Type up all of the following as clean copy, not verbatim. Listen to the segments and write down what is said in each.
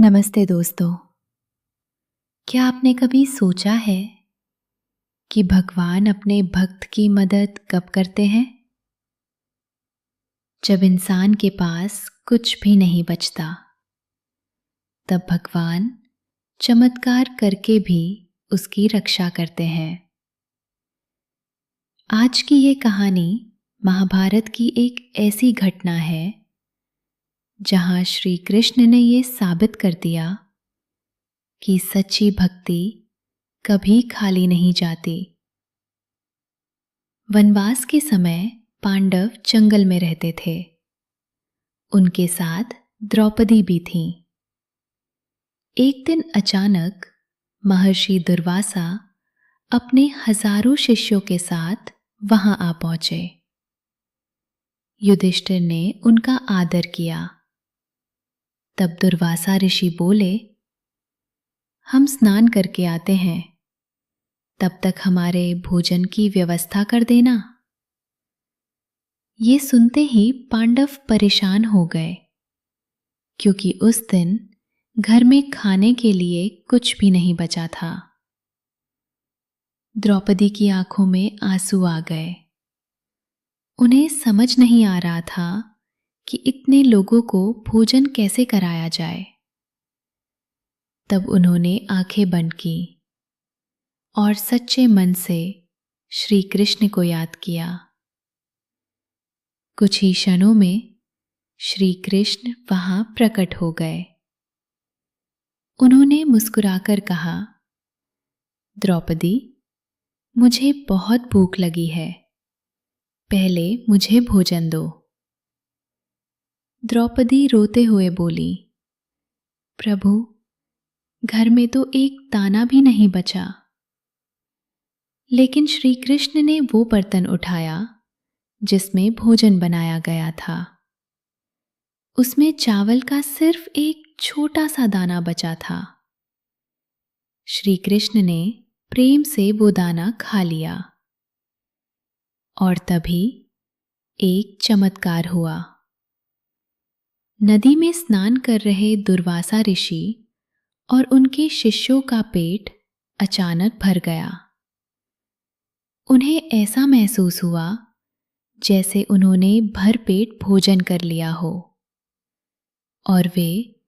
नमस्ते दोस्तों। क्या आपने कभी सोचा है कि भगवान अपने भक्त की मदद कब करते हैं? जब इंसान के पास कुछ भी नहीं बचता, तब भगवान चमत्कार करके भी उसकी रक्षा करते हैं। आज की ये कहानी महाभारत की एक ऐसी घटना है जहां श्री कृष्ण ने ये साबित कर दिया कि सच्ची भक्ति कभी खाली नहीं जाती। वनवास के समय पांडव जंगल में रहते थे। उनके साथ द्रौपदी भी थीं। एक दिन अचानक महर्षि दुर्वासा अपने हजारों शिष्यों के साथ वहां आ पहुंचे। युधिष्ठिर ने उनका आदर किया। तब दुर्वासा ऋषि बोले, हम स्नान करके आते हैं, तब तक हमारे भोजन की व्यवस्था कर देना। ये सुनते ही पांडव परेशान हो गए, क्योंकि उस दिन घर में खाने के लिए कुछ भी नहीं बचा था। द्रौपदी की आंखों में आंसू आ गए। उन्हें समझ नहीं आ रहा था कि इतने लोगों को भोजन कैसे कराया जाए। तब उन्होंने आंखें बंद की और सच्चे मन से श्री कृष्ण को याद किया। कुछ ही क्षणों में श्री कृष्ण वहां प्रकट हो गए। उन्होंने मुस्कुराकर कहा, द्रौपदी, मुझे बहुत भूख लगी है, पहले मुझे भोजन दो। द्रौपदी रोते हुए बोली, प्रभु, घर में तो एक दाना भी नहीं बचा। लेकिन श्री कृष्ण ने वो बर्तन उठाया जिसमें भोजन बनाया गया था। उसमें चावल का सिर्फ एक छोटा सा दाना बचा था। श्री कृष्ण ने प्रेम से वो दाना खा लिया और तभी एक चमत्कार हुआ। नदी में स्नान कर रहे दुर्वासा ऋषि और उनके शिष्यों का पेट अचानक भर गया। उन्हें ऐसा महसूस हुआ जैसे उन्होंने भरपेट भोजन कर लिया हो, और वे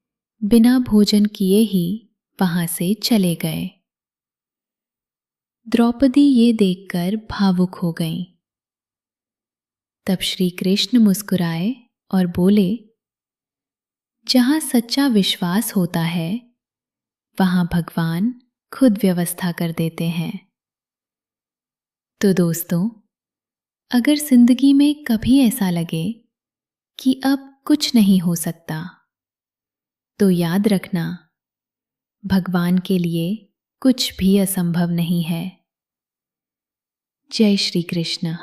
बिना भोजन किए ही वहां से चले गए। द्रौपदी ये देखकर भावुक हो गईं। तब श्री कृष्ण मुस्कुराए और बोले, जहां सच्चा विश्वास होता है, वहां भगवान खुद व्यवस्था कर देते हैं। तो दोस्तों, अगर जिंदगी में कभी ऐसा लगे कि अब कुछ नहीं हो सकता, तो याद रखना, भगवान के लिए कुछ भी असंभव नहीं है। जय श्री कृष्ण।